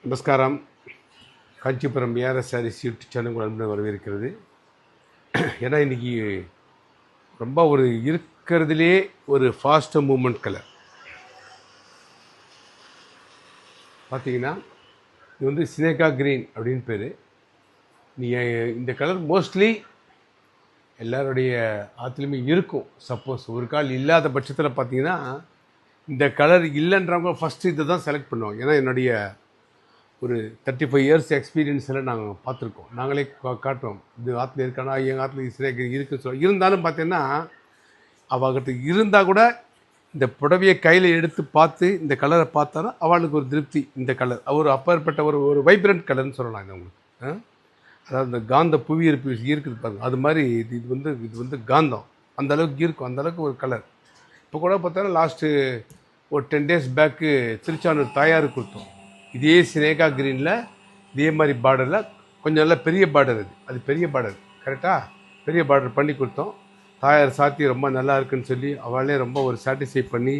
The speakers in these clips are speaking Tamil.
நமஸ்காரம். Kanchipuram ARS sarees YouTube channel அன்புடன் வரவேற்கிறது. ஏன்னா இன்றைக்கி ரொம்ப ஒரு இருக்கிறதுலே ஒரு ஃபாஸ்ட் மூமெண்ட் கலர் பார்த்தீங்கன்னா, இது வந்து சினேகா க்ரீன் அப்படின்னு பேர். நீங்கள் இந்த கலர் மோஸ்ட்லி எல்லாருடைய ஆற்றுலையுமே இருக்கும். சப்போஸ் ஒரு கால் இல்லாத பட்சத்தில் பார்த்தீங்கன்னா, இந்த கலர் இல்லைன்றவங்க ஃபஸ்ட்டு இதை தான் செலக்ட் பண்ணுவோம். ஏன்னா என்னுடைய ஒரு 35 இயர்ஸ் எக்ஸ்பீரியன்ஸில் நாங்கள் பார்த்துருக்கோம். நாங்களே காட்டுவோம், இது ஆற்றுல இருக்கானா, எங்கள் ஆற்றுல சினேகா இருக்குன்னு சொல்லுவோம். இருந்தாலும் பார்த்தீங்கன்னா, அவகிட்ட இருந்தால் கூட இந்த புடவையை கையில் எடுத்து பார்த்து இந்த கலரை பார்த்தாலும் அவளுக்கு ஒரு திருப்தி. இந்த கலர் ஒரு அப்பேற்பட்ட ஒரு வைப்ரண்ட் கலர்னு சொல்லலாம். இது உங்களுக்கு அதாவது இந்த காந்த புவியீர்ப்பு இருக்குது பாருங்க, அது மாதிரி இது வந்து காந்தம் அந்த அளவுக்கு இருக்கும். அந்த அளவுக்கு ஒரு கலர். இப்போ கூட பார்த்தோன்னா லாஸ்ட்டு ஒரு 10 days பேக்கு திருச்சானூர் தாயாருக்கு கொடுத்தோம். இதே சினேகா க்ரீனில் இதே மாதிரி பார்டரில் கொஞ்சம் நல்லா பெரிய பார்டர், அது பெரிய பார்டர் கரெக்டாக பெரிய பார்டர் பண்ணி கொடுத்தோம். தாயார் சாத்தி ரொம்ப நல்லா இருக்குன்னு சொல்லி அவளே ரொம்ப ஒரு சாட்டிஸ்ஃபை பண்ணி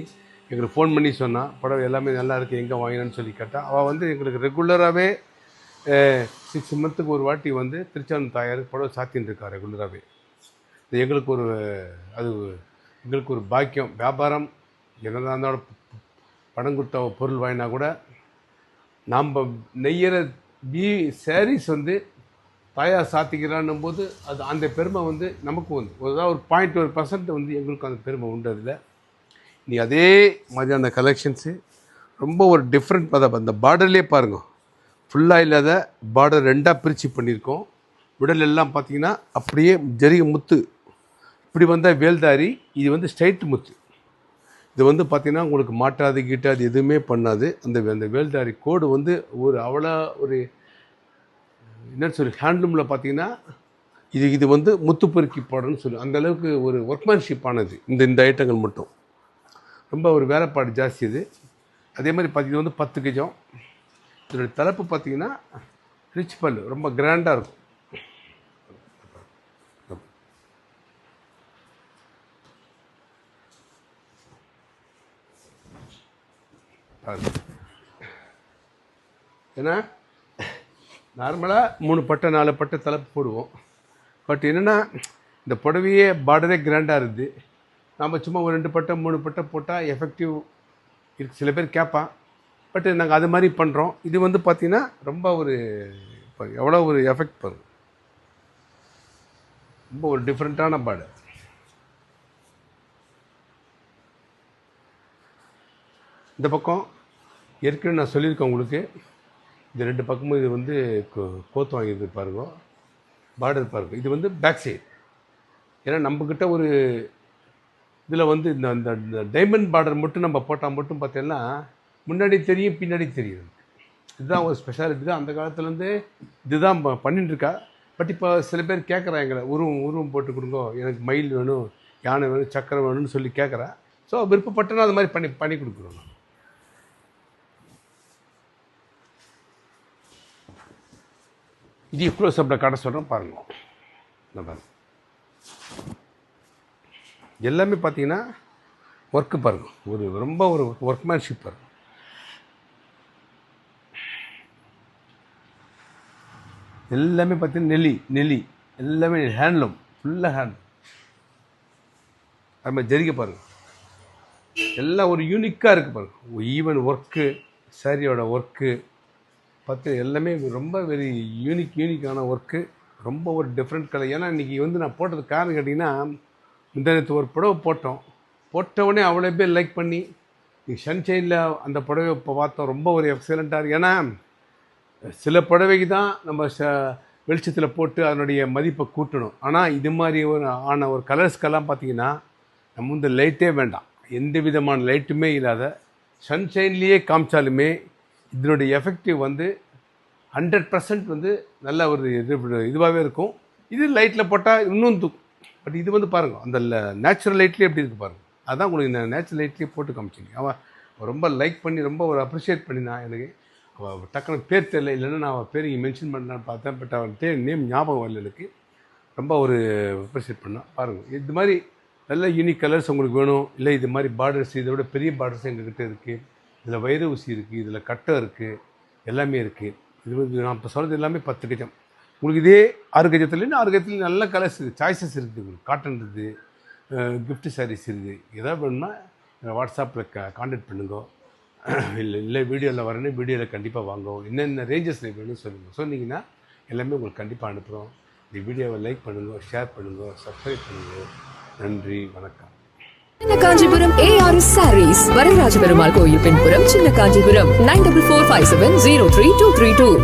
எங்களுக்கு ஃபோன் பண்ணி சொன்னான், புடவை எல்லாமே நல்லா இருக்குது, எங்கே வாங்கினான்னு சொல்லி கேட்டால். அவள் வந்து எங்களுக்கு ரெகுலராகவே 6 months ஒரு வாட்டி வந்து திருச்சானூர் தாயாருக்கு புடவை சாத்தின்னு இருக்கா ரெகுலராகவே. இது எங்களுக்கு ஒரு பாக்கியம். வியாபாரம் என்னதான் இருந்தாலும் பணம் கொடுத்த பொருள் வாங்கினா கூட நாம் நெய்கிற சாரீஸ் வந்து தாயார் சாத்திக்கிறான்னும் போது அது அந்த பெருமை வந்து நமக்கு வந்து ஒரு 0.1% வந்து எங்களுக்கும் அந்த பெருமை உண்டு. அதில் நீ அதே மாதிரி அந்த கலெக்ஷன்ஸு ரொம்ப ஒரு டிஃப்ரெண்ட். அந்த பார்டர்லேயே பாருங்க, ஃபுல்லாக இல்லாத பார்டர் 2ஆக பிரித்து பண்ணியிருக்கோம். விடல் எல்லாம் பார்த்தீங்கன்னா அப்படியே ஜரிகை முத்து இப்படி வந்தால் வேல்தாரி, இது வந்து ஸ்ட்ரைட் முத்து. இது வந்து பார்த்திங்கன்னா உங்களுக்கு மாட்டாது கீட்டாது எதுவுமே பண்ணாது. அந்த வேல்தாரி கோடு வந்து ஒரு அவ்வளோ ஒரு என்னன்னு சொல்லி ஹேண்ட்லூமில் பார்த்தீங்கன்னா இது வந்து முத்து பொறுக்கி போடணும்னு சொல்லி அந்தளவுக்கு ஒரு ஒர்க்மேன்ஷிப் ஆனது. இந்த ஐட்டங்கள் மட்டும் ரொம்ப ஒரு வேலைப்பாடு ஜாஸ்தி. இது அதே மாதிரி இது வந்து 10 கஜம். இதோடைய தலைப்பு பார்த்திங்கன்னா ரிச் பல்லு, ரொம்ப கிராண்டாக இருக்கும். ஏன்னா நார்மலாக 3 பட்டை 4 பட்டை தலைப்பு போடுவோம். பட் என்னென்னா இந்த புடவையே பார்டரே கிராண்டாக இருக்குது. நாம் சும்மா ஒரு 2 பட்டை 3 பட்டை போட்டால் எஃபெக்டிவ் இருக்குது, சில பேர் கேட்பான். பட் நாங்கள் அது மாதிரி பண்ணுறோம். இது வந்து பார்த்திங்கன்னா ரொம்ப ஒரு எவ்வளோ ஒரு எஃபெக்ட் பண்ணும், ரொம்ப ஒரு டிஃப்ரெண்ட்டான பார்டர். இந்த பக்கம் ஏற்கனவே நான் சொல்லியிருக்கேன் உங்களுக்கு, இந்த 2 பக்கமும் இது வந்து கோத்து வாங்கியிருக்கு பாருங்க, பார்டர் பாருங்க. இது வந்து பேக் சைடு. ஏன்னா நம்மக்கிட்ட ஒரு இதில் வந்து இந்த டைமண்ட் பார்டர் மட்டும் நம்ம போட்டால் மட்டும் பார்த்தீங்கன்னா முன்னாடி தெரியும் பின்னாடி தெரியும். இதுதான் ஒரு ஸ்பெஷாலிட்டி தான். அந்த காலத்துலேருந்து இதுதான் பண்ணிட்டுருக்கா. பட் இப்போ சில பேர் கேட்குறாங்க, எங்களை உருவம் போட்டு கொடுங்க, எனக்கு மயில் வேணும், யானை வேணும், சக்கரம் வேணும்னு சொல்லி கேட்குறா. ஸோ விருப்பப்பட்டனா அது மாதிரி பண்ணி கொடுக்குறோம். இது க்ளோஸ் அப்பில் காட்ட சொல்கிறோம் பாருங்க. பாருங்க எல்லாமே பார்த்தீங்கன்னா ஒர்க்கு பாருங்க, ரொம்ப ஒரு ஒர்க்மேன்ஷிப் பாருங்க. எல்லாமே பார்த்தீங்கன்னா நெல்லி எல்லாமே ஹேண்ட்லூம், ஃபுல்லாக ஹேண்ட். அது மாதிரி ஜரிகை பாருங்கள், எல்லாம் ஒரு யூனிக்காக இருக்குது பாருங்கள். ஈவன் ஒர்க்கு, சாரியோட ஒர்க்கு பார்த்து எல்லாமே ரொம்ப வெரி யூனிக்கான ஒர்க்கு, ரொம்ப ஒரு டிஃப்ரெண்ட் கலர். ஏன்னா இன்றைக்கி வந்து நான் போட்டதுக்கு காரணம் கேட்டிங்கன்னா, நேற்று ஒரு புடவை போட்டவுடனே அவ்வளோ பேர் லைக் பண்ணி சன்ஷைனில் அந்த புடவை இப்போ பார்த்தோம், ரொம்ப ஒரு எக்ஸலண்ட்டாக இருக்குது. ஏன்னா சில புடவைக்கு தான் நம்ம வெளிச்சத்தில் போட்டு அதனுடைய மதிப்பை கூட்டணும். ஆனால் இது மாதிரி ஒரு கலர்ஸ்க்கெல்லாம் பார்த்திங்கன்னா நம்ம வந்து லைட்டே வேண்டாம், எந்த விதமான லைட்டுமே இல்லாத சன்ஷைன்லேயே காமிச்சாலுமே இதனுடைய எஃபெக்டிவ் வந்து 100% வந்து நல்ல ஒரு இதுவாகவே இருக்கும். இது லைட்டில் போட்டால் இன்னும் தூக்கும். பட் இது வந்து பாருங்கள், அந்த நேச்சுரல் லைட்லேயே எப்படி இருக்குது பாருங்கள். அதான் உங்களுக்கு இந்த நேச்சுரல் லைட்லேயே போட்டு காமிச்சிங்க. அவன் ரொம்ப லைக் பண்ணி ரொம்ப ஒரு அப்ரிஷியேட் பண்ணினா. எனக்கு அவள் டக்குனு பேர் தெரியல, இல்லைன்னா நான் அவள் பேர் இங்கே மென்ஷன் பண்ணான்னு பார்த்தேன். பட் அவள் நேம் ஞாபகம் வரல எனக்கு. ரொம்ப ஒரு அப்ரிஷியேட் பண்ணான். பாருங்கள், இது மாதிரி நல்ல யூனிக் கலர்ஸ் உங்களுக்கு வேணும். இல்லை இது மாதிரி பார்டர்ஸ், இதை விட பெரிய பார்டர்ஸ் எங்கள்கிட்ட இருக்குது. இதில் வைர ஊசி இருக்குது, இதில் கட்டை இருக்குது, எல்லாமே இருக்குது. இது வந்து நான் இப்போ சொல்கிறது எல்லாமே 10 கஜம். உங்களுக்கு இதே 6 கஜத்துலேருந்து 6 கஜத்துலேயும் நல்ல கலர்ஸ் இருக்குது, சாய்ஸஸ் இருக்குது. உங்களுக்கு காட்டன் இருக்குது, கிஃப்ட் சாரீஸ் இருக்குது. எதாவது வேணும்னா வாட்ஸ்அப்பில் கான்டாக்ட் பண்ணுங்க. இல்லை வீடியோவில் வரேன்னு வீடியோவில் கண்டிப்பாக வாங்க. என்னென்ன ரேஞ்சஸில் வேணும்னு சொல்லுங்கள். சொன்னீங்கன்னா எல்லாமே உங்களுக்கு கண்டிப்பாக அனுப்புகிறோம். இந்த வீடியோவை லைக் பண்ணுங்க, ஷேர் பண்ணுங்க, சப்ஸ்கிரைப் பண்ணுங்க. நன்றி, வணக்கம். சின்ன காஞ்சிபுரம் ARS Sarees, வரதராஜ பெருமாள் கோயில் பின்புறம், சின்ன காஞ்சிபுரம் 9445703232.